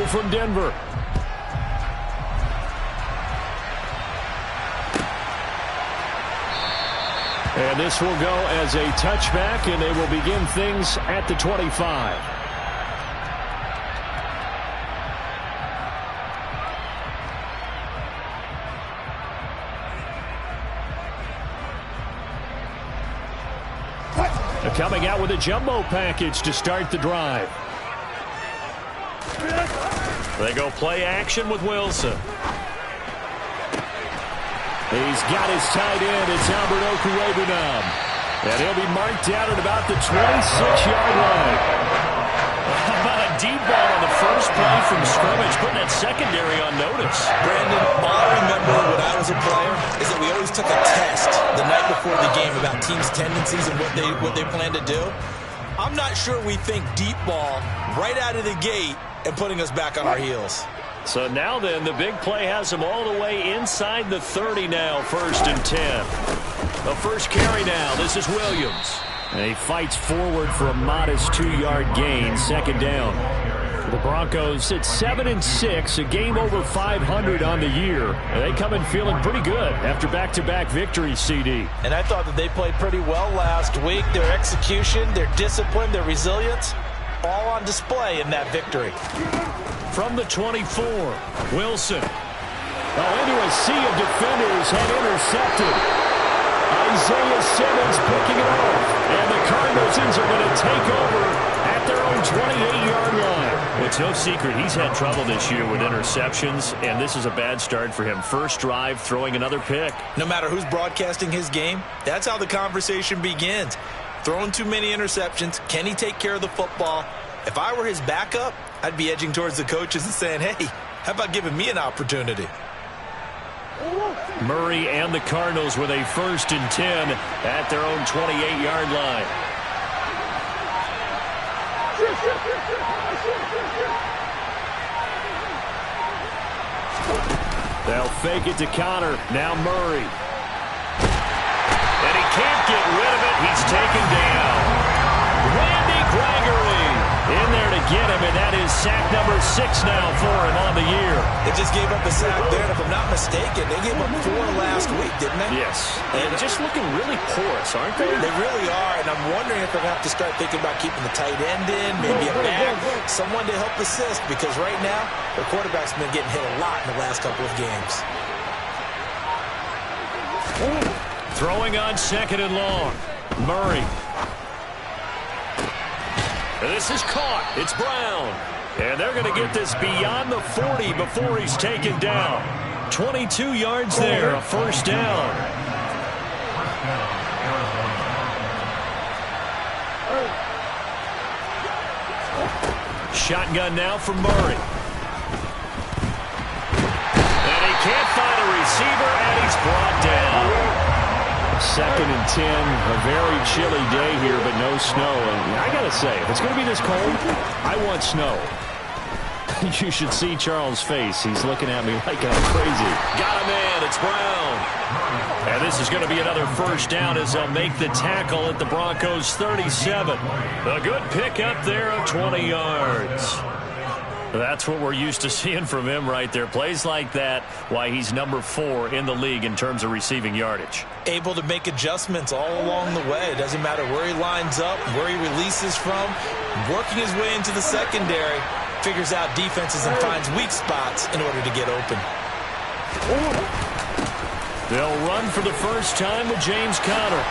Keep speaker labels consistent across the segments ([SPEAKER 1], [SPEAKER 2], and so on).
[SPEAKER 1] throw from Denver. And this will go as a touchback, and they will begin things at the 25. They're coming out with a jumbo package to start the drive. They go play action with Wilson. He's got his tight end. It's Albert Okwuegbunam. And he'll be marked down at about the 26-yard line. How about a deep ball on the first play from scrimmage, putting that secondary on notice.
[SPEAKER 2] Brandon, all I remember when I was a player is that we always took a test the night before the game about teams' tendencies and what they plan to do. I'm not sure we think deep ball right out of the gate and putting us back on our heels.
[SPEAKER 1] So now then, the big play has him all the way inside the 30 now, 1st and 10. The first carry now, this is Williams. And he fights forward for a modest 2-yard gain, 2nd down. The Broncos at 7-6, a game over 500 on the year. And they come in feeling pretty good after back-to-back victories, CD.
[SPEAKER 2] And I thought that they played pretty well last week. Their execution, their discipline, their resilience, all on display in that victory.
[SPEAKER 1] From the 24, Wilson. Into a sea of defenders and intercepted. Isaiah Simmons picking it off. And the Cardinals are going to take over at their own 28-yard line.
[SPEAKER 3] Well, it's no secret he's had trouble this year with interceptions, and this is a bad start for him. First drive, throwing another pick.
[SPEAKER 2] No matter who's broadcasting his game, that's how the conversation begins. Throwing too many interceptions. Can he take care of the football? If I were his backup, I'd be edging towards the coaches and saying, hey, how about giving me an opportunity?
[SPEAKER 1] Murray and the Cardinals with a 1st and 10 at their own 28-yard line. They'll fake it to Connor. Now Murray.
[SPEAKER 3] And he can't get rid of it. He's taken down.
[SPEAKER 1] Randy Gregory in there to get him, and that is sack number 6 now for him on the year.
[SPEAKER 2] They just gave up a sack there, and if I'm not mistaken, they gave up 4 last week, didn't they?
[SPEAKER 3] Yes. And just looking really porous, aren't they?
[SPEAKER 2] They really are, and I'm wondering if they're going to have to start thinking about keeping the tight end in, maybe a back, someone to help assist, because right now, their quarterback's been getting hit a lot in the last couple of games.
[SPEAKER 1] Throwing on 2nd and long. Murray.
[SPEAKER 3] This is caught. It's Brown.
[SPEAKER 1] And they're going to get this beyond the 40 before he's taken down. 22 yards there, a 1st down. Shotgun now for Murray.
[SPEAKER 3] And he can't find a receiver, and he's brought down.
[SPEAKER 1] 2nd and 10, a very chilly day here, but no snow. And I got to say, if it's going to be this cold, I want snow. You should see Charles' face. He's looking at me like I'm crazy.
[SPEAKER 3] Got a man. It's Brown.
[SPEAKER 1] And this is going to be another 1st down as they'll make the tackle at the Broncos' 37.
[SPEAKER 3] A good pickup there of 20 yards.
[SPEAKER 1] That's what we're used to seeing from him right there. Plays like that, why he's number 4 in the league in terms of receiving yardage.
[SPEAKER 2] Able to make adjustments all along the way. It doesn't matter where he lines up, where he releases from. Working his way into the secondary, figures out defenses and finds weak spots in order to get open.
[SPEAKER 1] They'll run for the first time with James Conner.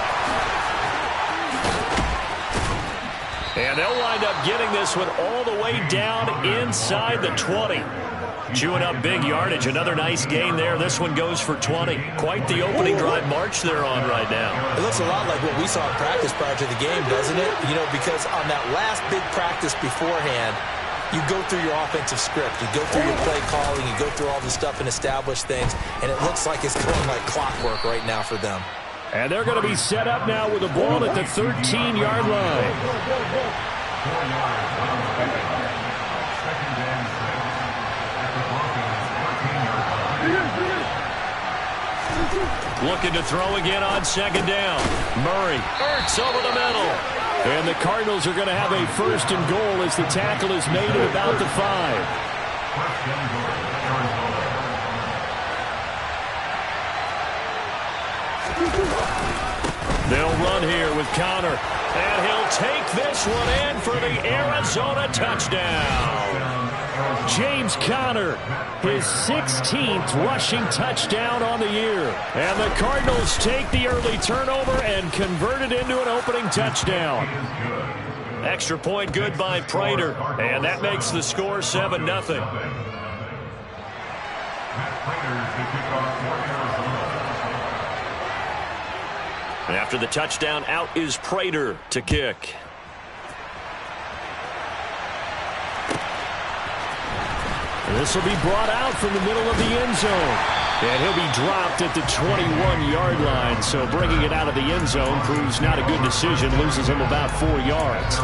[SPEAKER 1] And they'll wind up getting this one all the way down inside the 20. Chewing up big yardage. Another nice gain there. This one goes for 20. Quite the opening drive march they're on right now.
[SPEAKER 2] It looks a lot like what we saw in practice prior to the game, doesn't it? You know, because on that last big practice beforehand, you go through your offensive script. You go through your play calling. You go through all the stuff and establish things. And it looks like it's going like clockwork right now for them.
[SPEAKER 1] And they're going to be set up now with a ball at the 13-yard line. Looking to throw again on 2nd down. Murray. Ertz over the middle. And the Cardinals are going to have a 1st and goal as the tackle is made at about the 5. They'll run here with Connor. And he'll take this one in for the Arizona touchdown. James Conner, his 16th rushing touchdown on the year. And the Cardinals take the early turnover and convert it into an opening touchdown. Extra point good by Prater. And that makes the score 7-0. After the touchdown, out is Prater to kick. This will be brought out from the middle of the end zone. And he'll be dropped at the 21-yard line. So bringing it out of the end zone proves not a good decision. Loses him about 4 yards.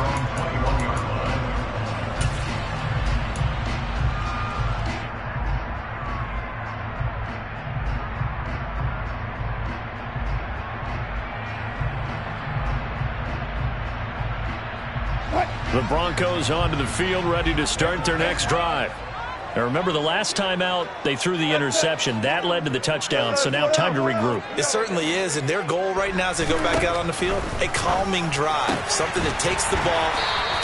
[SPEAKER 1] The Broncos onto the field, ready to start their next drive. Now remember, the last time out, they threw the interception. That led to the touchdown, so now time to regroup.
[SPEAKER 2] It certainly is, and their goal right now as they go back out on the field, a calming drive, something that takes the ball,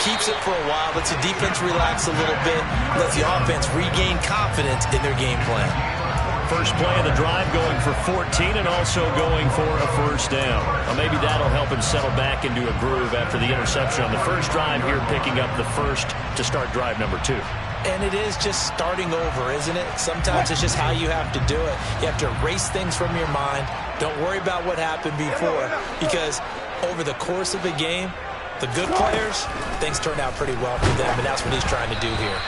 [SPEAKER 2] keeps it for a while, lets the defense relax a little bit, lets the offense regain confidence in their game plan.
[SPEAKER 1] First play of the drive going for 14 and also going for a first down. Well, maybe that'll help him settle back into a groove after the interception on the first drive here, picking up the first to start drive number 2.
[SPEAKER 2] And it is just starting over, isn't it? Sometimes it's just how you have to do it. You have to erase things from your mind. Don't worry about what happened before, because over the course of a game, the good players, things turn out pretty well for them, and that's what he's trying to do here.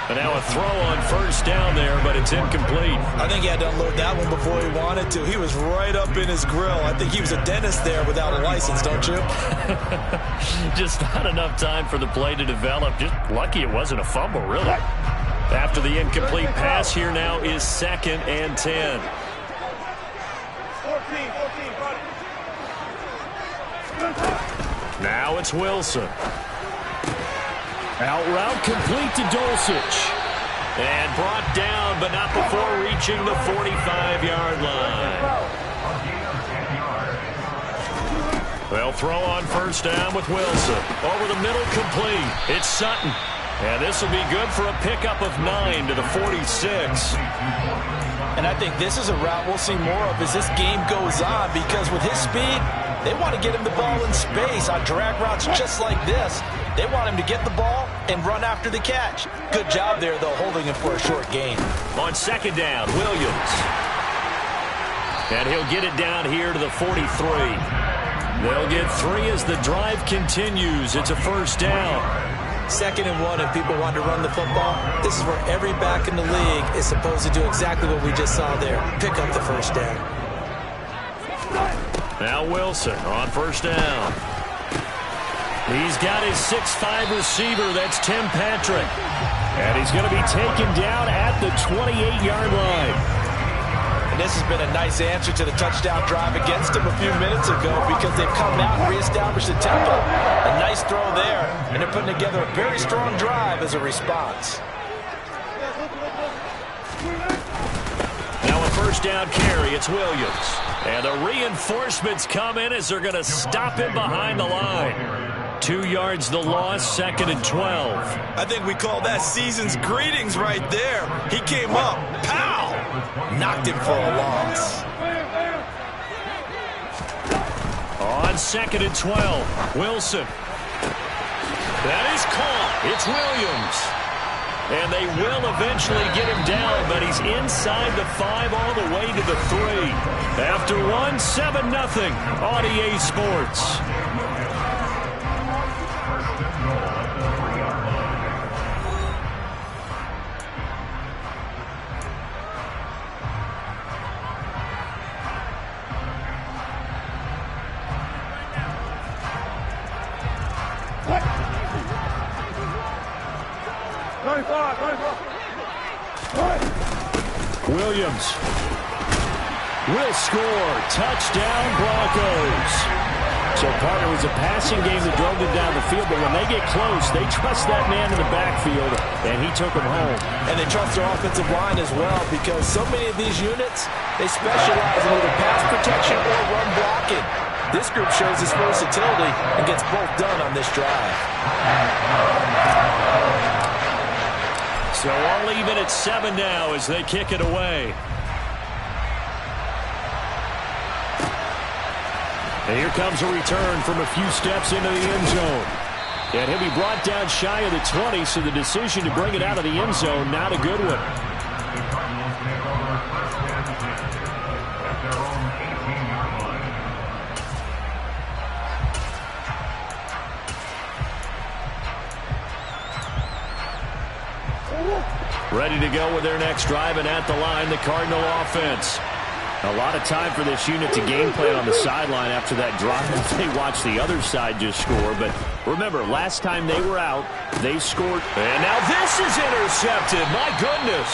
[SPEAKER 1] And now a throw on first down there, but it's incomplete.
[SPEAKER 2] I think he had to unload that one before he wanted to. He was right up in his grill. I think he was a dentist there without a license, don't you?
[SPEAKER 1] Just not enough time for the play to develop. Just lucky it wasn't a fumble, really. After the incomplete pass, here now is 2nd and 10. 14, now it's Wilson. Out route complete to Dulcich. And brought down, but not before reaching the 45-yard line. They'll throw on first down with Wilson. Over the middle, complete. It's Sutton. And this will be good for a pickup of 9 to the 46.
[SPEAKER 2] And I think this is a route we'll see more of as this game goes on, because with his speed, they want to get him the ball in space on drag routes just like this. They want him to get the ball and run after the catch. Good job there, though, holding him for a short gain.
[SPEAKER 1] On second down, Williams. And he'll get it down here to the 43. They'll get 3 as the drive continues. It's a first down.
[SPEAKER 2] 2nd and 1, and people want to run the football. This is where every back in the league is supposed to do exactly what we just saw there. Pick up the first down.
[SPEAKER 1] Now Wilson on first down. He's got his 6'5 receiver. That's Tim Patrick. And he's going to be taken down at the 28-yard line.
[SPEAKER 2] And this has been a nice answer to the touchdown drive against him a few minutes ago, because they've come out and reestablished the tempo. A nice throw there, and they're putting together a very strong drive as a response.
[SPEAKER 1] Now a first down carry. It's Williams. And the reinforcements come in as they're going to stop him behind the line. 2 yards the loss, 2nd and 12.
[SPEAKER 2] I think we call that season's greetings right there. He came up, pow! Knocked him for a loss.
[SPEAKER 1] On 2nd and 12, Wilson. That is caught. It's Williams. And they will eventually get him down, but he's inside the 5 all the way to the 3. After 1, 7-0 on EA Sports. Williams will score. Touchdown, Broncos. So, partner, it was a passing game that drove them down the field, but when they get close, they trust that man in the backfield, and he took them home.
[SPEAKER 2] And they trust their offensive line as well, because so many of these units, they specialize in either pass protection or run blocking. This group shows its versatility and gets both done on this drive.
[SPEAKER 1] So all even at 7 now as they kick it away. And here comes a return from a few steps into the end zone. And he'll be brought down shy of the 20, so the decision to bring it out of the end zone, not a good one. Ready to go with their next drive, and at the line, the Cardinal offense. A lot of time for this unit to game plan on the sideline after that drop as they watch the other side just score. But remember, last time they were out, they scored. And now this is intercepted. My goodness.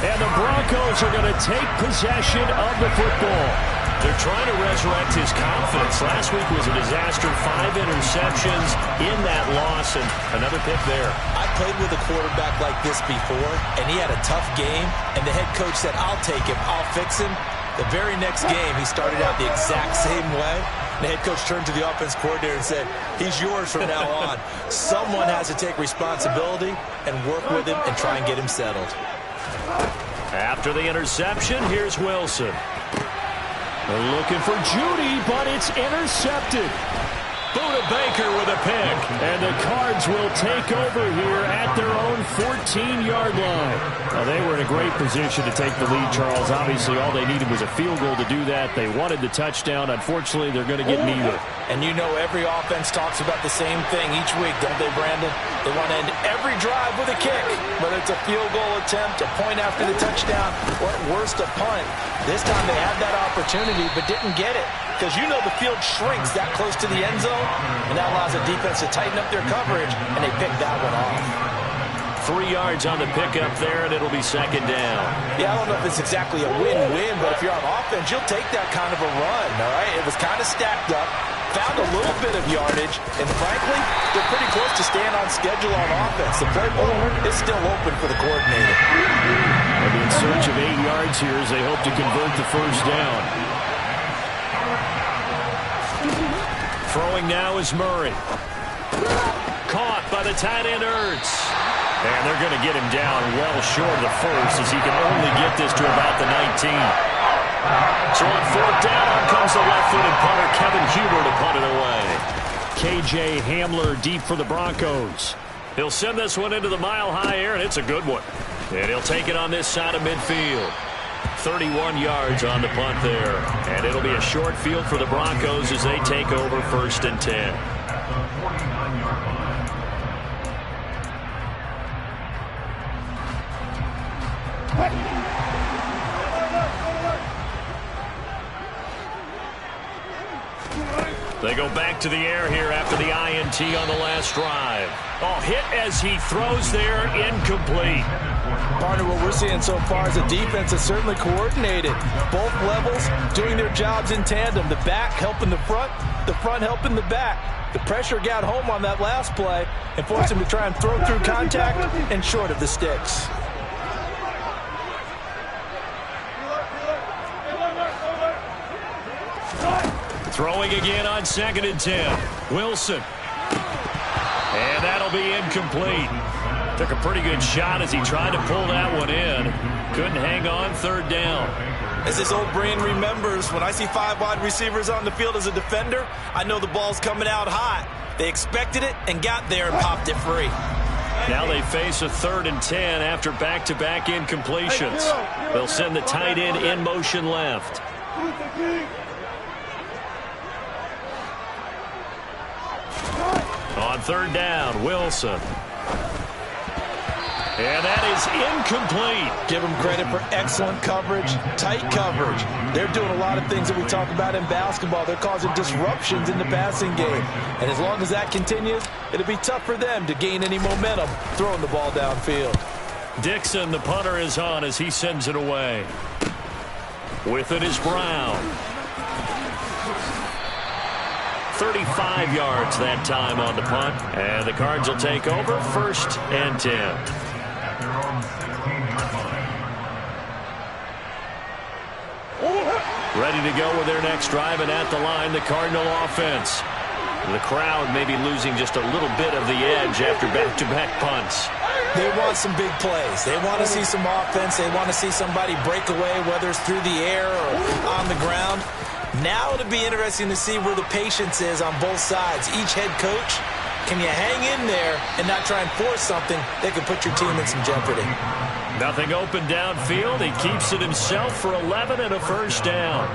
[SPEAKER 1] And the Broncos are going to take possession of the football. They're trying to resurrect his confidence. Last week was a disaster. 5 interceptions in that loss, and another pick there.
[SPEAKER 2] I played with a quarterback like this before, and he had a tough game, and the head coach said, I'll take him, I'll fix him. The very next game, he started out the exact same way. The head coach turned to the offense coordinator and said, he's yours from now on. Someone has to take responsibility and work with him and try and get him settled.
[SPEAKER 1] After the interception, here's Wilson. They're looking for Judy, but it's intercepted. Buda Baker with a pick. And the Cards will take over here at their own 14-yard line. Well, they were in a great position to take the lead, Charles. Obviously, all they needed was a field goal to do that. They wanted the touchdown. Unfortunately, they're going to get neither.
[SPEAKER 2] And you know every offense talks about the same thing each week, don't they, Brandon? They want to end every drive with a kick, whether it's a field goal attempt, a point after the touchdown, or at worst, a punt. This time they had that opportunity but didn't get it, because you know the field shrinks that close to the end zone, and that allows the defense to tighten up their coverage, and they picked that one off.
[SPEAKER 1] 3 yards on the pickup there, and it'll be second down.
[SPEAKER 2] Yeah, I don't know if it's exactly a win-win, but if you're on offense, you'll take that kind of a run, all right? It was kind of stacked up, found a little bit of yardage, and frankly, they're pretty close to staying on schedule on offense. The playbook is still open for the coordinator.
[SPEAKER 1] They'll be in search of 8 yards here as they hope to convert the first down. Throwing now is Murray. Caught by the tight end Ertz. And they're going to get him down well short of the first as he can only get this to about the 19. So on 4th down comes the left-footed punter Kevin Huber to punt it away. K.J. Hamler deep for the Broncos. He'll send this one into the mile-high air, and it's a good one. And he'll take it on this side of midfield. 31 yards on the punt there. And it'll be a short field for the Broncos as they take over 1st and 10. They go back to the air here after the INT on the last drive. Oh, hit as he throws there, incomplete.
[SPEAKER 2] Partner, what we're seeing so far is a defense that's certainly coordinated. Both levels doing their jobs in tandem. The back helping the front helping the back. The pressure got home on that last play and forced him to try and throw through contact and short of the sticks.
[SPEAKER 1] Throwing again on 2nd and 10. Wilson. And that'll be incomplete. Took a pretty good shot as he tried to pull that one in. Couldn't hang on 3rd down.
[SPEAKER 2] As his old brain remembers, when I see 5 wide receivers on the field as a defender, I know the ball's coming out hot. They expected it and got there and popped it free.
[SPEAKER 1] Now they face a 3rd and 10 after back-to-back incompletions. They'll send the tight end in motion left. On 3rd down, Wilson. And that is incomplete.
[SPEAKER 2] Give them credit for excellent coverage, tight coverage. They're doing a lot of things that we talk about in basketball. They're causing disruptions in the passing game. And as long as that continues, it'll be tough for them to gain any momentum throwing the ball downfield.
[SPEAKER 1] Dixon, the punter, is on as he sends it away. With it is Brown.
[SPEAKER 3] 35 yards that time on the punt. And the Cards will take over 1st and 10. Ready to go with their next drive, and at the line, the Cardinal offense. The crowd may be losing just a little bit of the edge after back-to-back punts.
[SPEAKER 2] They want some big plays. They want to see some offense. They want to see somebody break away, whether it's through the air or on the ground. Now it'll be interesting to see where the patience is on both sides. Each head coach, can you hang in there and not try and force something that could put your team in some jeopardy?
[SPEAKER 3] Nothing open downfield. He keeps it himself for 11 and a 1st down.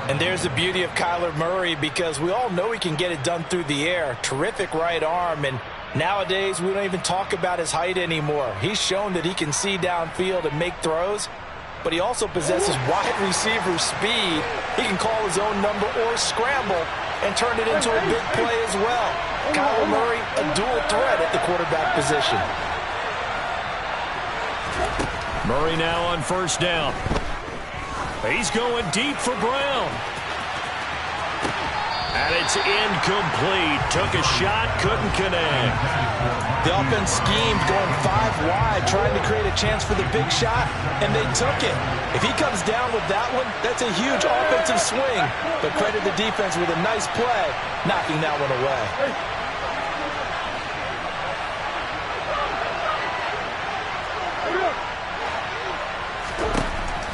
[SPEAKER 2] And there's the beauty of Kyler Murray, because we all know he can get it done through the air. Terrific right arm, and nowadays we don't even talk about his height anymore. He's shown that he can see downfield and make throws, but he also possesses wide receiver speed. He can call his own number or scramble and turn it into a big play as well. Kyler Murray, a dual threat at the quarterback position.
[SPEAKER 3] Murray now on 1st down. He's going deep for Brown. And it's incomplete. Took a shot, couldn't connect.
[SPEAKER 2] The offense schemed, going 5 wide, trying to create a chance for the big shot, and they took it. If he comes down with that one, that's a huge offensive swing. But credit the defense with a nice play, knocking that one away.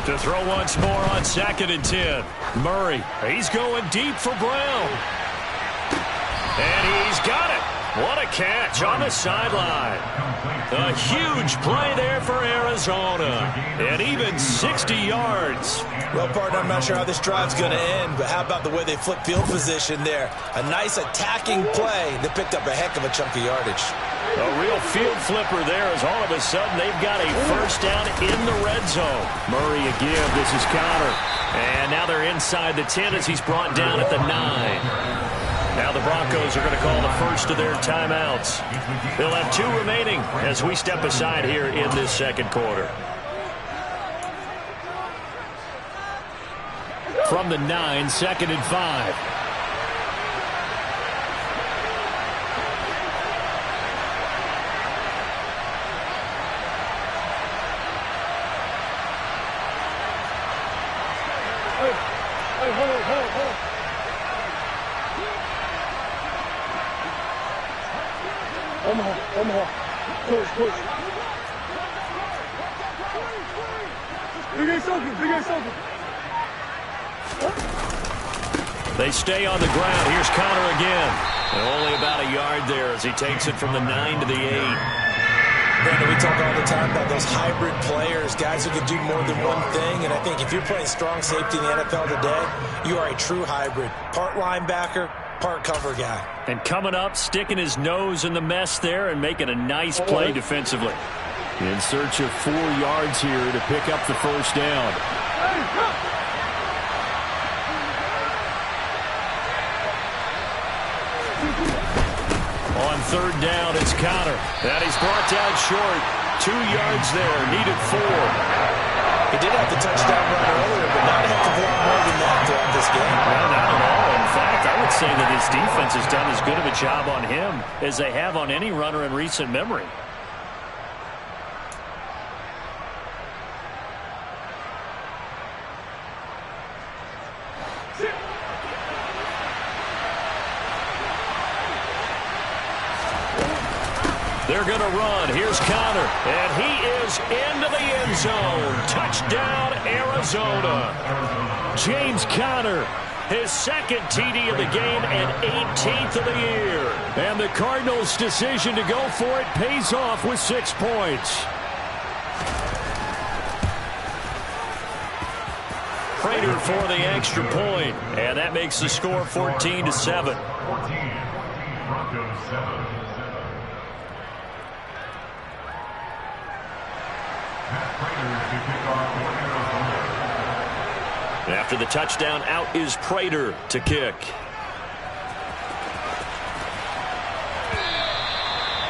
[SPEAKER 3] To throw once more on 2nd and 10. Murray, he's going deep for Brown. And he's got it. What a catch on the sideline. A huge play there for Arizona. And even 60 yards.
[SPEAKER 2] Well, partner, I'm not sure how this drive's going to end, but how about the way they flip field position there? A nice attacking play that picked up a heck of a chunk of yardage.
[SPEAKER 3] A real field flipper there, as all of a sudden they've got a 1st down in the red zone. Murray again, this is Connor. And now they're inside the 10 as he's brought down at the 9. Now the Broncos are going to call the first of their timeouts. They'll have 2 remaining as we step aside here in this 2nd quarter. From the 9, 2nd and 5.
[SPEAKER 4] Omaha. Push. Big A soaking.
[SPEAKER 3] They stay on the ground. Here's Connor again. And only about a yard there as he takes it from the 9 to the 8.
[SPEAKER 2] Brandon, we talk all the time about those hybrid players, guys who can do more than one thing. And I think if you're playing strong safety in the NFL today, you are a true hybrid. Part linebacker, part cover guy.
[SPEAKER 3] And coming up, sticking his nose in the mess there and making a nice play defensively. In search of 4 yards here to pick up the 1st down. On 3rd down, it's Connor. And he's brought down short. 2 yards there, needed 4.
[SPEAKER 2] He did have the touchdown run earlier, but not a heck of a lot more than that throughout this game.
[SPEAKER 3] Well, not at all. In fact, I would say that his defense has done as good of a job on him as they have on any runner in recent memory. They're going to run. Here's Connor. And he is into the end zone. Touchdown, Arizona. James Conner, his 2nd TD of the game and 18th of the year. And the Cardinals' decision to go for it pays off with 6 points. Prater for the extra point. And that makes the score 14-7. After the touchdown, out is Prater to kick.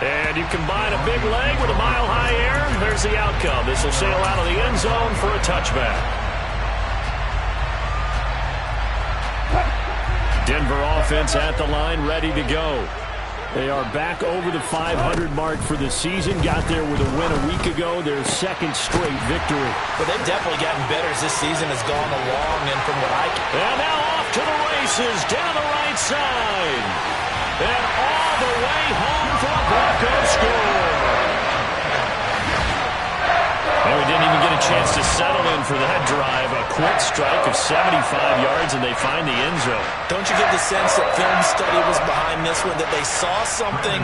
[SPEAKER 3] And you combine a big leg with a mile-high air, there's the outcome. This will sail out of the end zone for a touchback.
[SPEAKER 1] Denver offense at the line, ready to go. They are back over the 500 mark for the season. Got there with a win a week ago, their second straight victory.
[SPEAKER 2] But they've definitely gotten better as this season has gone along, and from what I can...
[SPEAKER 1] And now off to the races, down the right side. And all the way home for a Bronco score. And we didn't even get a chance to settle in for that drive. A quick strike of 75 yards, and they find the end zone.
[SPEAKER 2] Don't you get the sense that film study was behind this one, that they saw something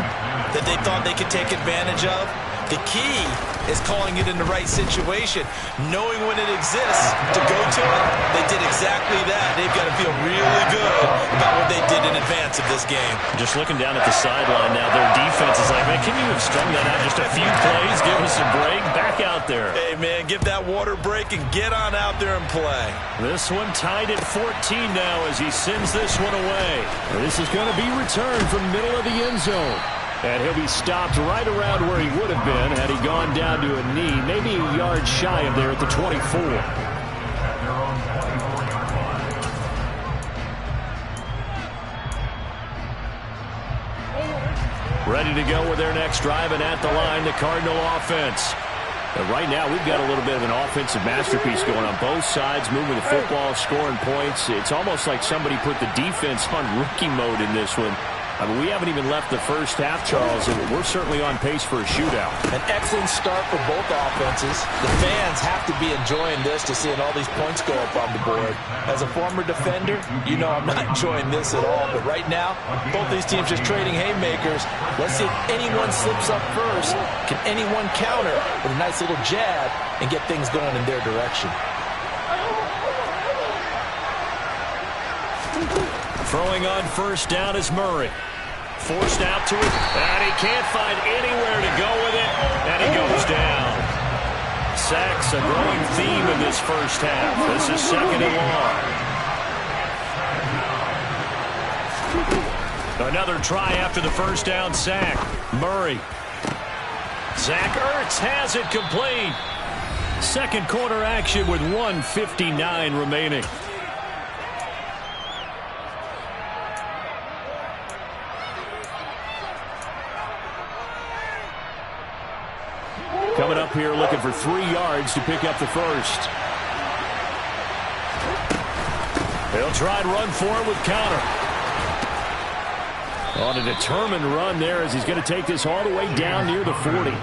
[SPEAKER 2] that they thought they could take advantage of? The key is calling it in the right situation, knowing when it exists to go to it. They did exactly that. They've got to feel really good about what they did in advance of this game.
[SPEAKER 1] Just looking down at the sideline now, their defense is like, man, can you have strung that out just a few plays? Give us a break. Back out there.
[SPEAKER 2] Hey, man, give that water break and get on out there and play.
[SPEAKER 1] This one tied at 14 now as he sends this one away. This is going to be returned from middle of the end zone. And he'll be stopped right around where he would have been had he gone down to a knee, maybe a yard shy of there at the 24. Ready to go with their next drive, and at the line, the Cardinal offense. And right now, we've got a little bit of an offensive masterpiece going on both sides, moving the football, scoring points. It's almost like somebody put the defense on rookie mode in this one. I mean, we haven't even left the first half, Charles, and we're certainly on pace for a shootout.
[SPEAKER 2] An excellent start for both offenses. The fans have to be enjoying this to seeing all these points go up on the board. As a former defender, you know I'm not enjoying this at all. But right now, both these teams just trading haymakers. Let's see if anyone slips up first. Can anyone counter with a nice little jab and get things going in their direction?
[SPEAKER 1] Throwing on first down is Murray. Forced out to it, and he can't find anywhere to go with it, and he goes down. Sacks a growing theme in this first half. This is second and long. Another try after the first down sack. Murray. Zach Ertz has it complete. Second quarter action with 1:59 remaining. Coming up here looking for 3 yards to pick up the first. They'll try and run for it with Counter. On a determined run there as he's going to take this all the way down near the 40.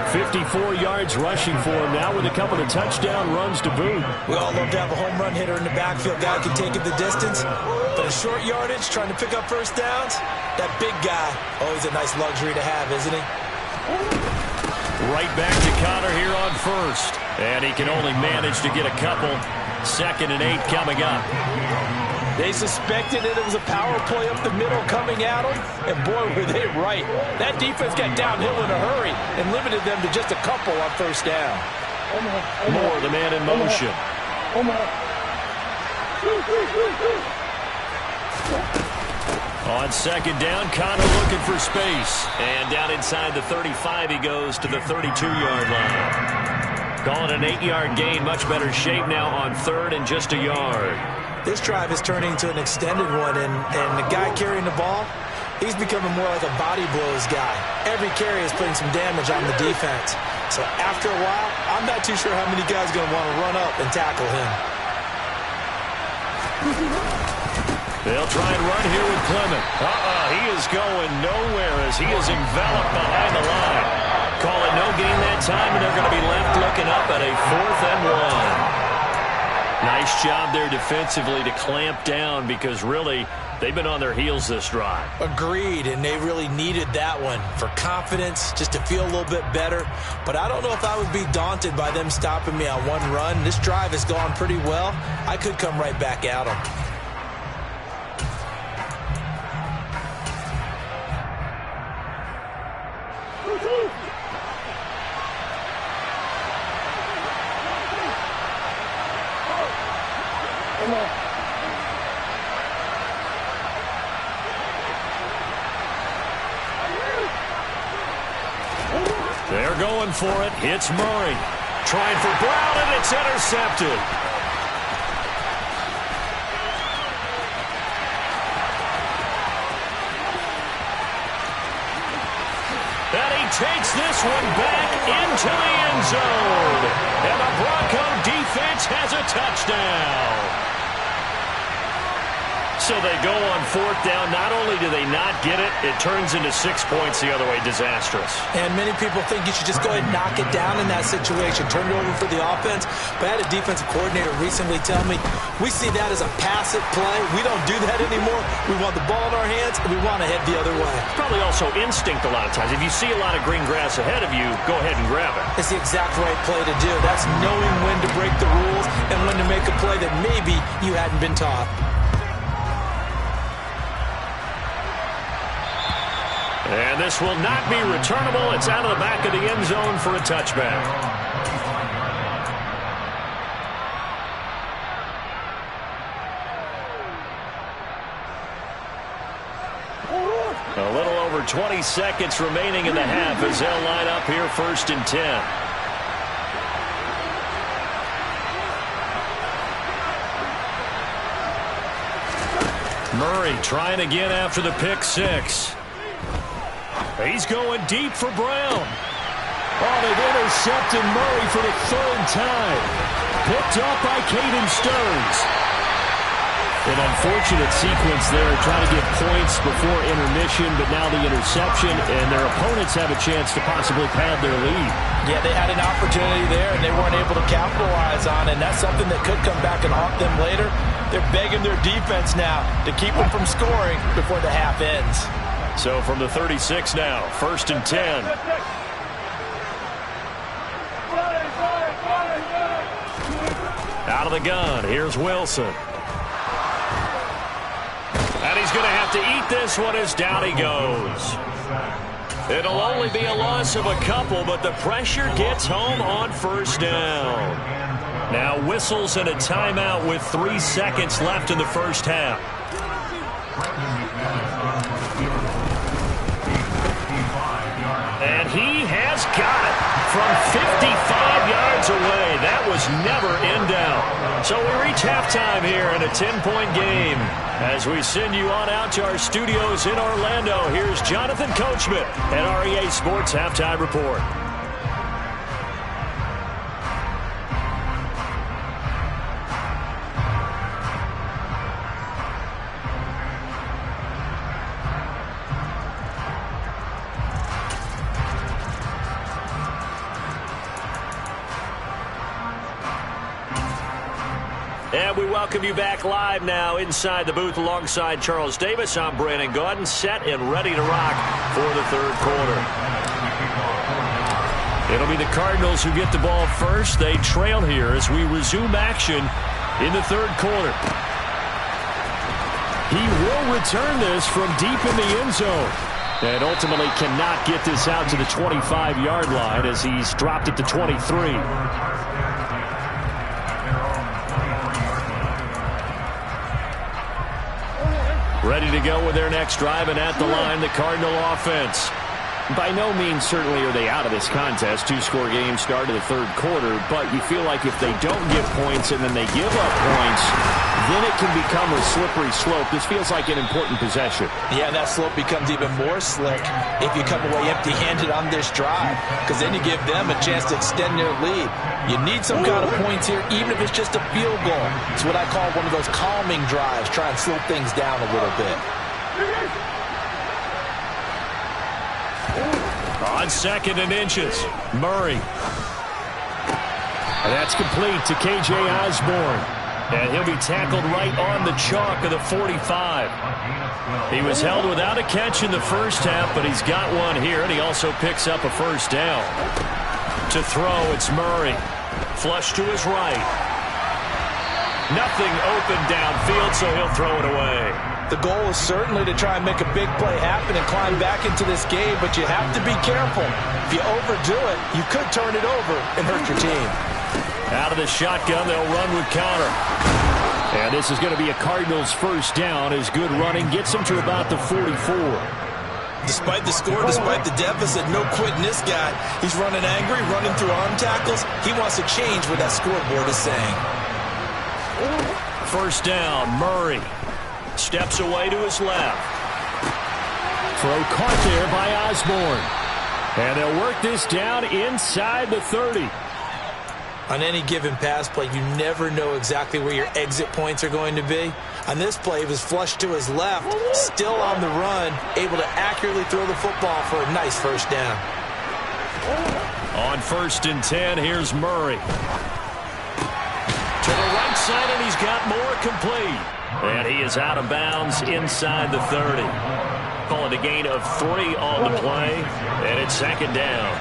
[SPEAKER 1] 54 yards rushing for him now with a couple of touchdown runs to boot.
[SPEAKER 2] We all love to have a home run hitter in the backfield. Guy can take it the distance. But a short yardage, trying to pick up first downs, that big guy, always a nice luxury to have, isn't he?
[SPEAKER 1] Right back to Connor here on first. And he can only manage to get a couple. 2nd and 8 coming up.
[SPEAKER 2] They suspected it was a power play up the middle coming at them. And boy, were they right. That defense got downhill in a hurry and limited them to just a couple on first down.
[SPEAKER 1] Moore, the man in motion. On second down, Connor looking for space. And down inside the 35, he goes to the 32-yard line. Calling an 8-yard gain, much better shape now on third and just a yard.
[SPEAKER 2] This drive is turning into an extended one, and the guy carrying the ball, he's becoming more like a body blows guy. Every carry is putting some damage on the defense. So after a while, I'm not too sure how many guys are going to want to run up and tackle him.
[SPEAKER 1] They'll try and run here with Clement. He is going nowhere as he is enveloped behind the line. Call it no gain that time, and they're going to be left looking up at a 4th and 1. Nice job there defensively to clamp down because really they've been on their heels this drive.
[SPEAKER 2] Agreed, and they really needed that one for confidence, just to feel a little bit better. But I don't know if I would be daunted by them stopping me on one run. This drive has gone pretty well. I could come right back at them.
[SPEAKER 1] They're going for it. It's Murray. Trying for Brown, and it's intercepted. takes this one back into the end zone. And the Bronco defense has a touchdown. So they go on fourth down. Not only do they not get it, it turns into 6 points the other way. Disastrous.
[SPEAKER 2] And many people think you should just go ahead and knock it down in that situation. Turn it over for the offense. But I had a defensive coordinator recently tell me, we see that as a passive play. We don't do that anymore. We want the ball in our hands, and we want to head the other way.
[SPEAKER 1] Probably also instinct a lot of times. If you see a lot of green grass ahead of you, go ahead and grab it.
[SPEAKER 2] It's the exact right play to do. That's knowing when to break the rules and when to make a play that maybe you hadn't been taught.
[SPEAKER 1] And this will not be returnable. It's out of the back of the end zone for a touchback. A little over 20 seconds remaining in the half as they'll line up here 1st and 10. Murray trying again after the pick six. He's going deep for Brown. Oh, they've intercepted Murray for the 3rd time. Picked up by Caden Stearns. An unfortunate sequence there, trying to get points before intermission, but now the interception, and their opponents have a chance to possibly pad their lead.
[SPEAKER 2] Yeah, they had an opportunity there, and they weren't able to capitalize on it, and that's something that could come back and haunt them later. They're begging their defense now to keep them from scoring before the half ends.
[SPEAKER 1] So from the 36 now, 1st and 10. Out of the gun, here's Wilson. And he's going to have to eat this one as down he goes. It'll only be a loss of a couple, but the pressure gets home on 1st down. Now whistles and a timeout with 3 seconds left in the 1st half. And he has got it from 55 yards away. That was never in doubt. So we reach halftime here in a 10-point game. As we send you on out to our studios in Orlando, here's Jonathan Coachman at REA Sports Halftime Report. And we welcome you back live now inside the booth alongside Charles Davis. I'm Brandon Gaudin, set and ready to rock for the 3rd quarter. It'll be the Cardinals who get the ball first. They trail here as we resume action in the 3rd quarter. He will return this from deep in the end zone. And ultimately cannot get this out to the 25-yard line as he's dropped it to 23. Ready to go with their next drive, and at the line, the Cardinal offense. By no means certainly are they out of this contest. 2-score game start of the 3rd quarter, but you feel like if they don't get points and then they give up points, then it can become a slippery slope. This feels like an important possession.
[SPEAKER 2] Yeah, that slope becomes even more slick if you come away empty-handed on this drive, because then you give them a chance to extend their lead. You need some kind of points here, even if it's just a field goal. It's what I call one of those calming drives, try and slow things down a little bit.
[SPEAKER 1] On 2nd and inches, Murray. And that's complete to K.J. Osborne. And he'll be tackled right on the chalk of the 45. He was held without a catch in the 1st half, but he's got one here, and he also picks up a 1st down. To throw, it's Murray. Flush to his right. Nothing open downfield, so he'll throw it away.
[SPEAKER 2] The goal is certainly to try and make a big play happen and climb back into this game, but you have to be careful. If you overdo it, you could turn it over and hurt your team.
[SPEAKER 1] Out of the shotgun, they'll run with counter. And this is going to be a Cardinals 1st down as good running gets them to about the 44.
[SPEAKER 2] Despite the score, despite the deficit, no quitting this guy. He's running angry, running through arm tackles. He wants to change what that scoreboard is saying.
[SPEAKER 1] 1st down, Murray. Steps away to his left. Throw caught there by Osborne. And they'll work this down inside the 30.
[SPEAKER 2] On any given pass play, you never know exactly where your exit points are going to be. On this play, he was flushed to his left, still on the run, able to accurately throw the football for a nice first down.
[SPEAKER 1] On 1st and 10, here's Murray. To the right side, and he's got more complete. And he is out of bounds inside the 30. Calling a gain of 3 on the play, and it's 2nd down.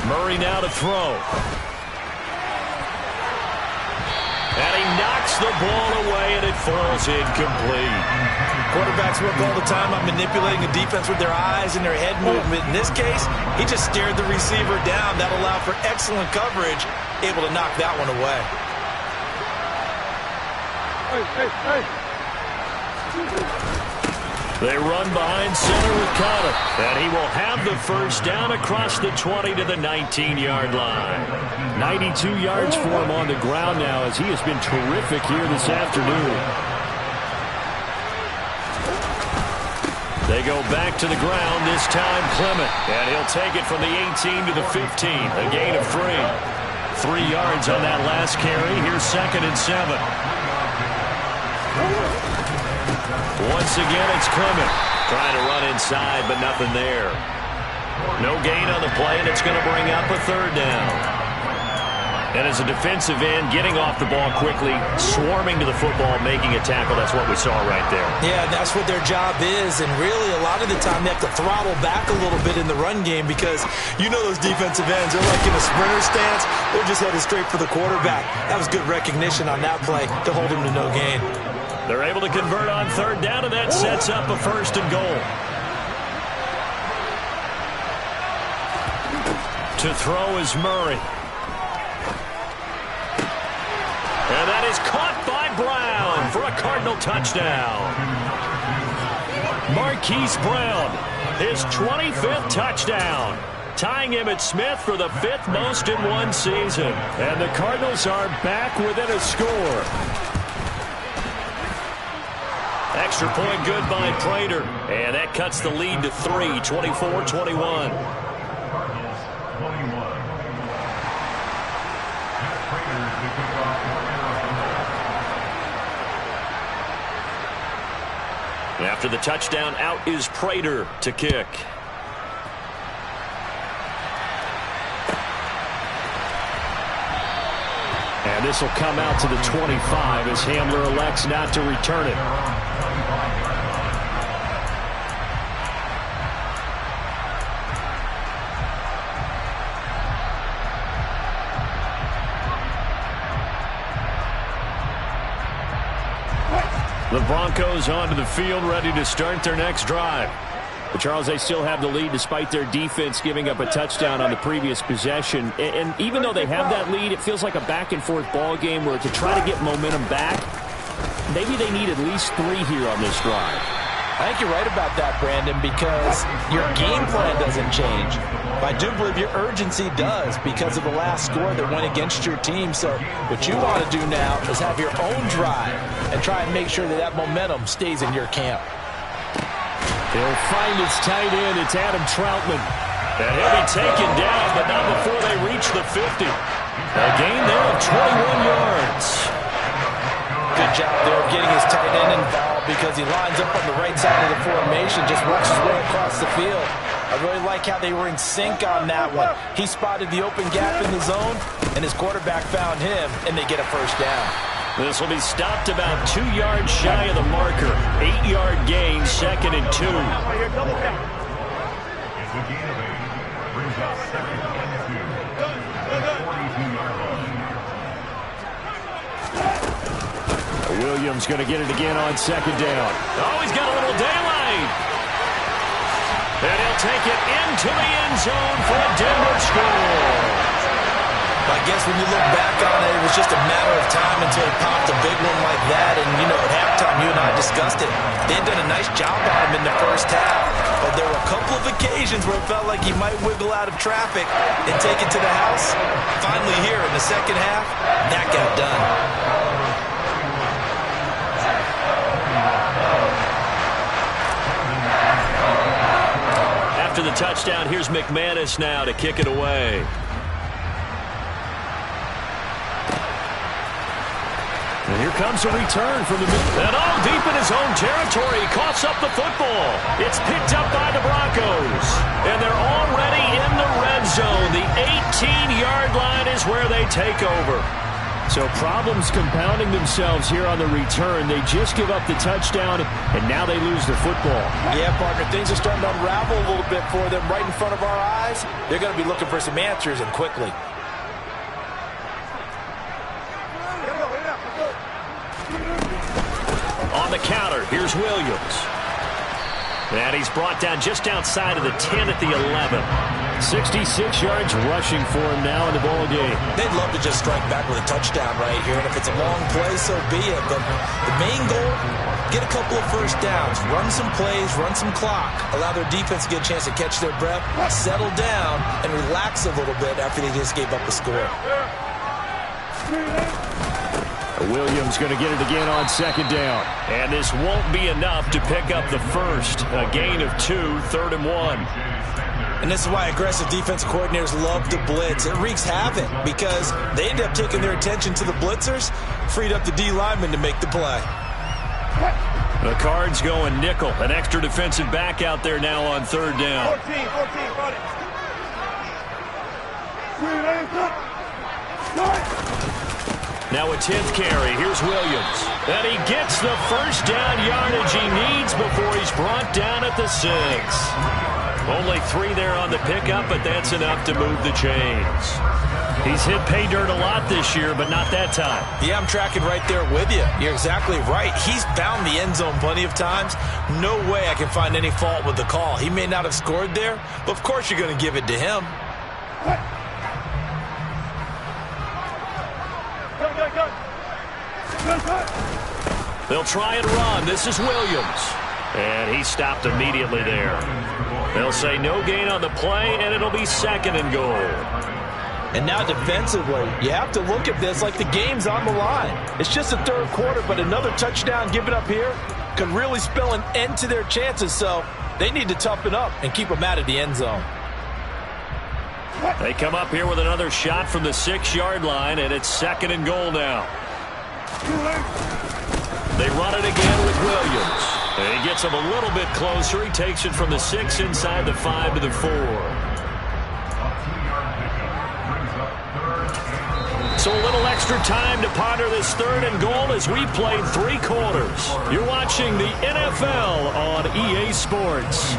[SPEAKER 1] Murray now to throw. And he knocks the ball away, and it falls incomplete.
[SPEAKER 2] Quarterbacks work all the time on manipulating a defense with their eyes and their head movement. In this case, he just stared the receiver down. That allowed for excellent coverage, able to knock that one away.
[SPEAKER 1] They run behind center with Connor, and he will have the first down across the 20 to the 19-yard line. 92 yards for him on the ground now, as he has been terrific here this afternoon. They go back to the ground, this time Clement, and he'll take it from the 18 to the 15, a gain of 3. 3 yards on that last carry. Here's 2nd and 7. Once again, it's Clement trying to run inside, but nothing there. No gain on the play, and it's going to bring up a 3rd down. And as a defensive end, getting off the ball quickly, swarming to the football, making a tackle, that's what we saw right there.
[SPEAKER 2] Yeah, that's what their job is, and really a lot of the time they have to throttle back a little bit in the run game because you know those defensive ends, they're like in a sprinter stance, they're just headed straight for the quarterback. That was good recognition on that play to hold him to no gain.
[SPEAKER 1] They're able to convert on 3rd down, and that sets up a 1st and goal. To throw is Murray. And that is caught by Brown for a Cardinal touchdown. Marquise Brown, his 25th touchdown, tying Emmitt Smith for the 5th most in one season. And the Cardinals are back within a score. Extra point good by Prater. And that cuts the lead to 3, 24-21. After the touchdown, out is Prater to kick. And this will come out to the 25 as Hamler elects not to return it. The Broncos onto the field, ready to start their next drive. But Charles, they still have the lead despite their defense giving up a touchdown on the previous possession. And even though they have that lead, it feels like a back-and-forth ball game where to try to get momentum back, maybe they need at least 3 here on this drive.
[SPEAKER 2] I think you're right about that, Brandon, because your game plan doesn't change. But I do believe your urgency does because of the last score that went against your team. So what you want to do now is have your own drive and try and make sure that that momentum stays in your camp.
[SPEAKER 1] They'll find its tight end. It's Adam Troutman. And he'll be taken down, but not before they reach the 50. A gain there of 21 yards.
[SPEAKER 2] Good job there of getting his tight end involved because he lines up on the right side of the formation, just works his way across the field. I really like how they were in sync on that one. He spotted the open gap in the zone, and his quarterback found him, and they get a first down.
[SPEAKER 1] This will be stopped about 2 yards shy of the marker. 8-yard gain, 2nd and 2. Williams going to get it again on 2nd down. Oh, he's got a little daylight. And he'll take it into the end zone for a Denver score.
[SPEAKER 2] I guess when you look back on it, it was just a matter of time until he popped a big one like that. And, you know, at halftime, you and I discussed it. They had done a nice job on him in the first half. But there were a couple of occasions where it felt like he might wiggle out of traffic and take it to the house. Finally here in the second half, that got done.
[SPEAKER 1] touchdown. Here's McManus now to kick it away. And here comes a return from the middle. And all deep in his own territory. He coughs up the football. It's picked up by the Broncos. And they're already in the red zone. The 18-yard line is where they take over.
[SPEAKER 3] So problems compounding themselves here on the return. They just give up the touchdown, and now they lose the football.
[SPEAKER 2] Yeah, partner, things are starting to unravel a little bit for them right in front of our eyes. They're going to be looking for some answers, and quickly.
[SPEAKER 1] On the counter, here's Williams. And he's brought down just outside of the 10 at the 11.
[SPEAKER 3] 66 yards rushing for him now in the ball game.
[SPEAKER 2] They'd love to just strike back with a touchdown right here, and if it's a long play, so be it. But the main goal, get a couple of first downs, run some plays, run some clock, allow their defense to get a chance to catch their breath, settle down, and relax a little bit after they just gave up a score.
[SPEAKER 3] Williams going to get it again on second down.
[SPEAKER 1] And this won't be enough to pick up the first. A gain of 2, 3rd and 1.
[SPEAKER 2] And this is why aggressive defensive coordinators love to blitz. It wreaks havoc because they end up taking their attention to the blitzers, freed up the D lineman to make the play.
[SPEAKER 1] The Cards going nickel. An extra defensive back out there now on 3rd down.
[SPEAKER 4] 14, got it.
[SPEAKER 1] Now a 10th carry. Here's Williams. And he gets the first down yardage he needs before he's brought down at the 6. Only 3 there on the pickup, but that's enough to move the chains. He's hit pay dirt a lot this year, but not that time.
[SPEAKER 2] Yeah, I'm tracking right there with you. You're exactly right. He's found the end zone plenty of times. No way I can find any fault with the call. He may not have scored there, but of course you're going to give it to him.
[SPEAKER 1] They'll try and run. This is Williams. And he stopped immediately there. They'll say no gain on the play, and it'll be 2nd and goal.
[SPEAKER 2] And now defensively, you have to look at this like the game's on the line. It's just the 3rd quarter, but another touchdown given up here could really spell an end to their chances. So they need to toughen up and keep them out of the end zone.
[SPEAKER 1] They come up here with another shot from the 6-yard line, and it's 2nd and goal now. They run it again with Williams. And he gets him a little bit closer. He takes it from the 6 inside the 5 to the 4. So a little extra time to ponder this 3rd and goal as we played 3 quarters. You're watching the NFL on EA Sports.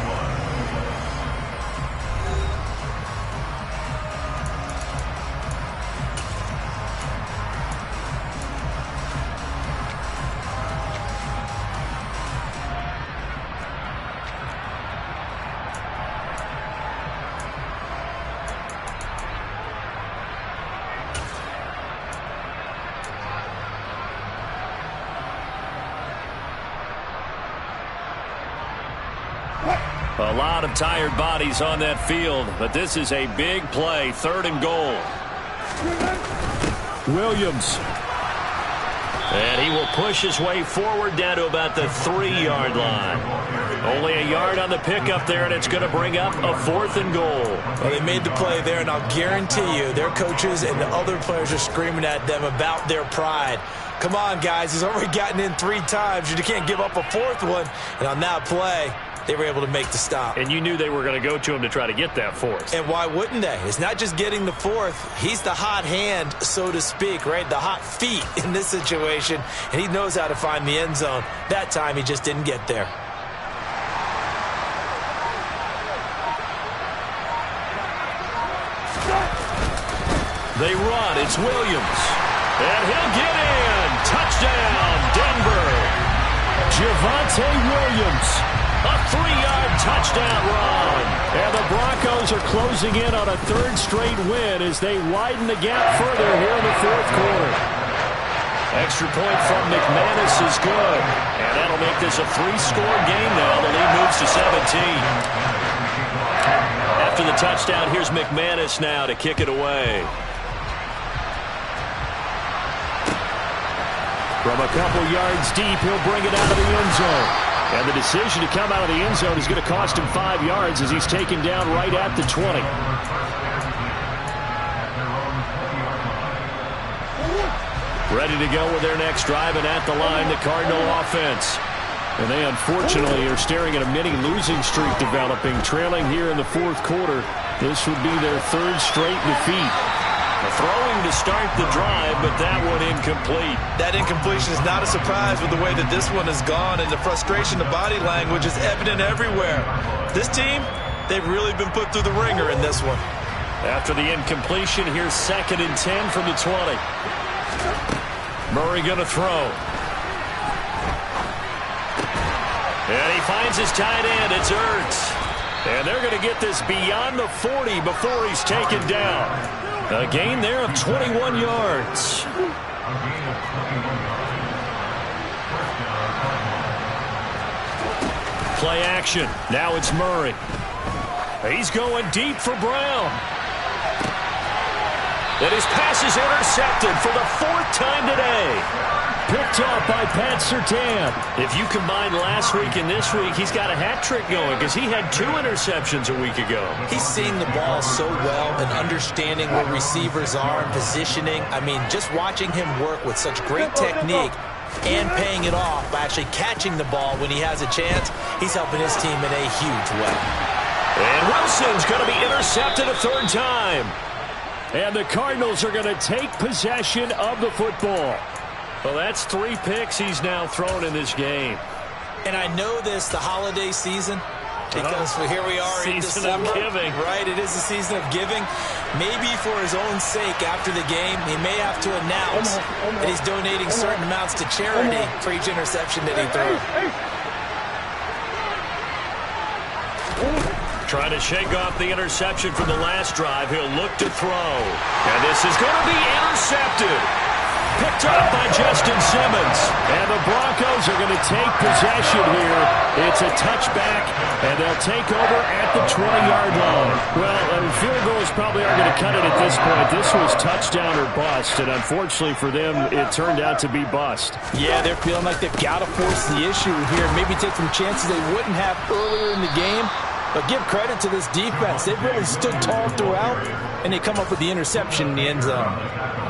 [SPEAKER 1] A lot of tired bodies on that field, but this is a big play, 3rd and goal.
[SPEAKER 3] Williams.
[SPEAKER 1] And he will push his way forward down to about the 3-yard line. Only a yard on the pickup there, and it's going to bring up a 4th and goal.
[SPEAKER 2] Well, they made the play there, and I'll guarantee you their coaches and the other players are screaming at them about their pride. Come on, guys. He's already gotten in 3 times. You can't give up a 4th one. And on that play, they were able to make the stop.
[SPEAKER 1] And you knew they were going to go to him to try to get that 4th.
[SPEAKER 2] And why wouldn't they? It's not just getting the 4th. He's the hot hand, so to speak, right? The hot feet in this situation. And he knows how to find the end zone. That time, he just didn't get there.
[SPEAKER 1] They run. It's Williams. And he'll get in. Touchdown, Denver.
[SPEAKER 3] Javonte Williams.
[SPEAKER 1] A 3-yard touchdown run.
[SPEAKER 3] And the Broncos are closing in on a 3rd straight win as they widen the gap further here in the 4th quarter.
[SPEAKER 1] Extra point from McManus is good. And that'll make this a 3-score game now. The lead moves to 17. After the touchdown, here's McManus now to kick it away.
[SPEAKER 3] From a couple yards deep, he'll bring it out of the end zone.
[SPEAKER 1] And the decision to come out of the end zone is going to cost him 5 yards as he's taken down right at the 20. Ready to go with their next drive, and at the line, the Cardinal offense. And they unfortunately are staring at a mini losing streak developing, trailing here in the fourth quarter. This would be their third straight defeat. Throwing to start the drive, but that one incomplete.
[SPEAKER 2] That incompletion is not a surprise with the way that this one has gone, and the frustration, the body language is evident everywhere. This team, they've really been put through the ringer in this one.
[SPEAKER 1] After the incompletion, here's 2nd and 10 from the 20. Murray going to throw. And he finds his tight end. It's Ertz. And they're going to get this beyond the 40 before he's taken down. A gain there of 21 yards. Play action. Now it's Murray. He's going deep for Brown. And his pass is intercepted for the 4th time today. Picked off by Pat Surtain. If you combine last week and this week, he's got a hat trick going because he had 2 interceptions a week ago.
[SPEAKER 2] He's seeing the ball so well and understanding where receivers are and positioning. I mean, just watching him work with such great technique and paying it off by actually catching the ball when he has a chance, he's helping his team in a huge way.
[SPEAKER 1] And Wilson's going to be intercepted a 3rd time. And the Cardinals are going to take possession of the football. Well, that's 3 picks he's now thrown in this game.
[SPEAKER 2] And I know this, the holiday season, because here we are in
[SPEAKER 1] December. Season of giving.
[SPEAKER 2] Right, it is the season of giving. Maybe for his own sake after the game, he may have to announce that he's donating certain amounts to charity for each interception that he threw.
[SPEAKER 1] Trying to shake off the interception from the last drive. He'll look to throw. And this is going to be intercepted. Picked up by Justin Simmons. And the Broncos are going to take possession here. It's a touchback, and they'll take over at the 20-yard line. Well, field goals probably aren't going to cut it at this point. This was touchdown or bust, and unfortunately for them, it turned out to be bust.
[SPEAKER 2] Yeah, they're feeling like they've got to force the issue here. Maybe take some chances they wouldn't have earlier in the game. But give credit to this defense. They've really stood tall throughout, and they come up with the interception in the end zone.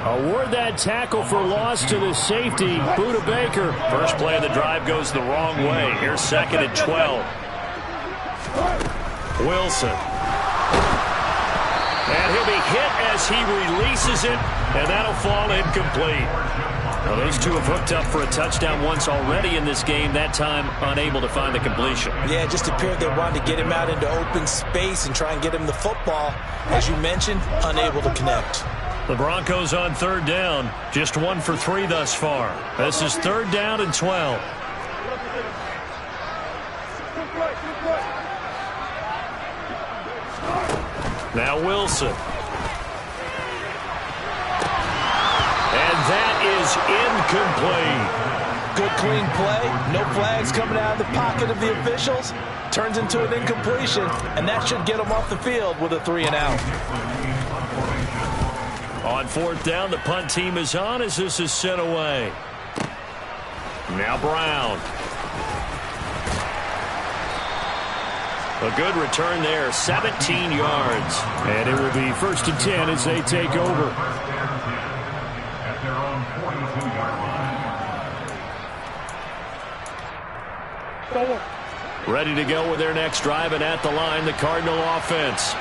[SPEAKER 1] Award that tackle for loss to the safety, Budda Baker. First play of the drive goes the wrong way. Here's 2nd and 12. Wilson. And he'll be hit as he releases it, and that'll fall incomplete. Now, those two have hooked up for a touchdown once already in this game, that time unable to find the completion.
[SPEAKER 2] Yeah, it just appeared they wanted to get him out into open space and try and get him the football. As you mentioned, unable to connect.
[SPEAKER 1] The Broncos on 3rd down, just 1 for 3 thus far. This is 3rd down and 12. Now Wilson. And that is incomplete.
[SPEAKER 2] Good clean play. No flags coming out of the pocket of the officials. Turns into an incompletion, and that should get them off the field with a 3-and-out.
[SPEAKER 1] On 4th down, the punt team is on as this is sent away. Now Brown. A good return there, 17 yards. And it will be 1st and 10 as they take over. Ready to go with their next drive, and at the line, the Cardinal offense.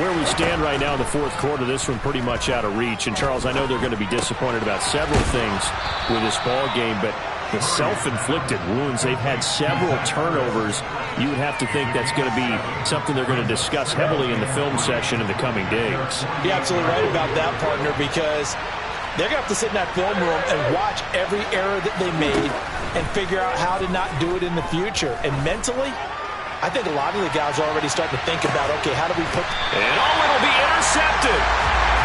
[SPEAKER 1] Where we stand right now in the 4th quarter, this one pretty much out of reach. And, Charles, I know they're going to be disappointed about several things with this ball game, but the self-inflicted wounds, they've had several turnovers. You would have to think that's going to be something they're going to discuss heavily in the film session in the coming days.
[SPEAKER 2] You're absolutely right about that, partner, because they're going to have to sit in that film room and watch every error that they made and figure out how to not do it in the future. And mentally, I think a lot of the guys are already starting to think about, okay, how do we put...
[SPEAKER 1] And it'll be intercepted.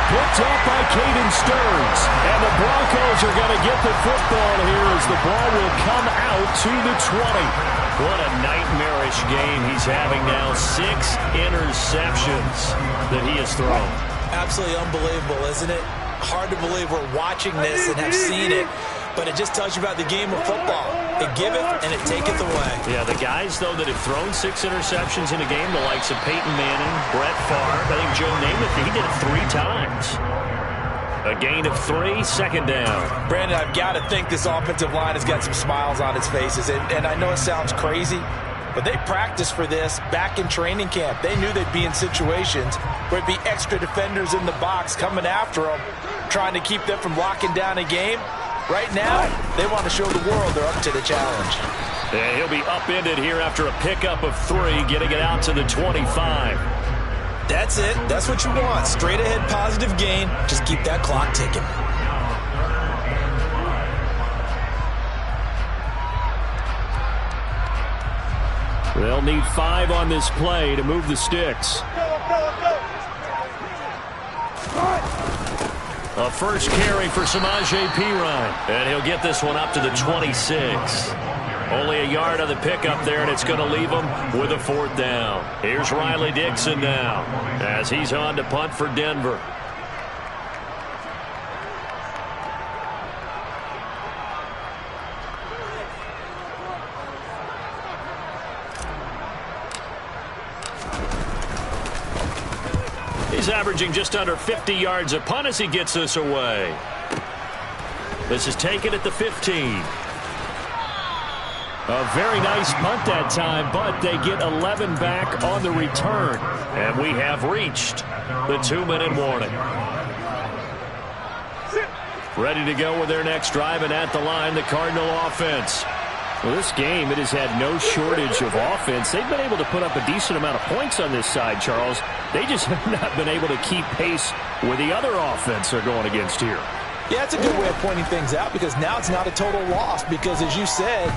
[SPEAKER 1] Picked up by Caden Stearns. And the Broncos are going to get the football here as the ball will come out to the 20. What a nightmarish game he's having now. 6 interceptions that he has thrown.
[SPEAKER 2] Absolutely unbelievable, isn't it? Hard to believe we're watching this and have seen it. but it just tells you about the game of football. It giveth and it taketh away.
[SPEAKER 1] Yeah, the guys, though, that have thrown 6 interceptions in a game, the likes of Peyton Manning, Brett Favre, I think Joe Namath, he did it 3 times. A gain of 3, second down.
[SPEAKER 2] Brandon, I've got to think this offensive line has got some smiles on its faces. And I know it sounds crazy, but they practiced for this back in training camp. They knew they'd be in situations where it'd be extra defenders in the box coming after them, trying to keep them from locking down a game. Right now, they want to show the world they're up to the challenge.
[SPEAKER 1] And he'll be upended here after a pickup of 3, getting it out to the 25.
[SPEAKER 2] That's it. That's what you want. Straight ahead positive gain. Just keep that clock ticking.
[SPEAKER 1] They'll need 5 on this play to move the sticks. A first carry for Samaje Perine. And he'll get this one up to the 26. Only a yard on the pickup there, and it's going to leave him with a 4th down. Here's Riley Dixon now as he's on to punt for Denver. He's averaging just under 50 yards a punt as he gets this away. This is taken at the 15. A very nice punt that time, but they get 11 back on the return. And we have reached the 2-minute warning. Ready to go with their next drive, and at the line, the Cardinal offense. Well, this game, it has had no shortage of offense. They've been able to put up a decent amount of points on this side, Charles. They just have not been able to keep pace with the other offense they're going against here.
[SPEAKER 2] Yeah, it's a good way of pointing things out because now it's not a total loss because, as you said,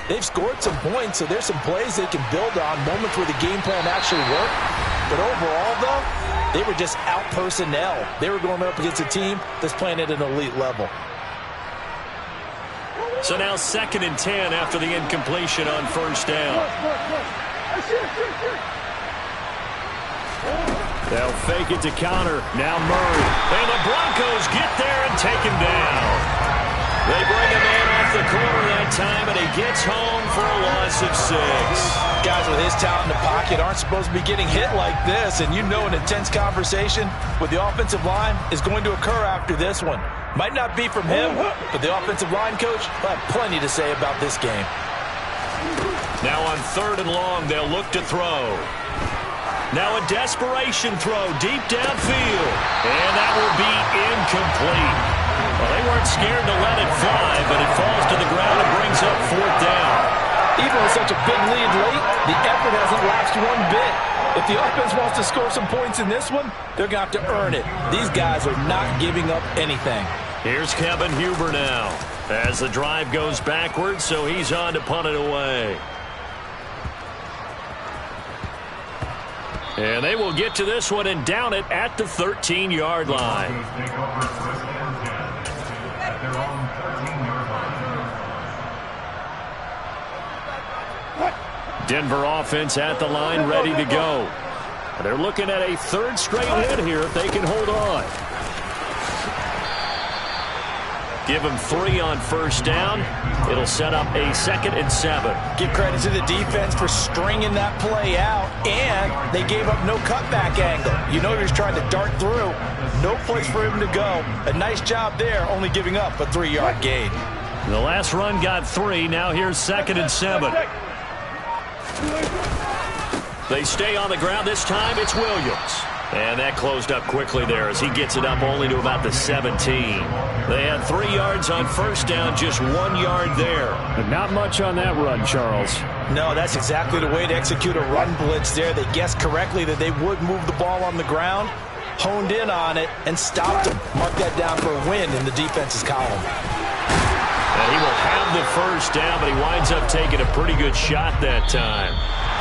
[SPEAKER 2] they've scored some points, so there's some plays they can build on, moments where the game plan actually worked. But overall, though, they were just out personnel. They were going up against a team that's playing at an elite level.
[SPEAKER 1] So now 2nd and 10 after the incompletion on first down. They'll fake it to counter. Now Murray. And the Broncos get there and take him down. They bring a man off the corner that time, and he gets home for a loss of 6.
[SPEAKER 2] Guys with his talent in the pocket aren't supposed to be getting hit like this, and you know an intense conversation with the offensive line is going to occur after this one. Might not be from him, but the offensive line coach will have plenty to say about this game.
[SPEAKER 1] Now on 3rd and long, they'll look to throw. Now a desperation throw deep downfield, and that will be incomplete. Well, they weren't scared to let it fly, but it falls to the ground and brings up 4th down.
[SPEAKER 2] Even with such a big lead late, the effort hasn't lapsed one bit. If the offense wants to score some points in this one, they're going to have to earn it. These guys are not giving up anything.
[SPEAKER 1] Here's Kevin Huber now as the drive goes backwards, so he's on to punt it away. And they will get to this one and down it at the 13-yard line. Denver offense at the line, ready to go. They're looking at a 3rd straight win here if they can hold on. Give them 3 on first down. It'll set up a 2nd and 7.
[SPEAKER 2] Give credit to the defense for stringing that play out, and they gave up no cutback angle. You know he was trying to dart through. No place for him to go. A nice job there, only giving up a 3-yard gain.
[SPEAKER 1] The last run got 3. Now here's 2nd and 7. They stay on the ground. This time it's Williams. And that closed up quickly there as he gets it up only to about the 17. They had 3 yards on first down, just 1 yard there.
[SPEAKER 3] But not much on that run, Charles.
[SPEAKER 2] No, that's exactly the way to execute a run blitz there. They guessed correctly that they would move the ball on the ground, honed in on it, and stopped them. Mark that down for a win in the defense's column.
[SPEAKER 1] And he will have the first down, but he winds up taking a pretty good shot that time.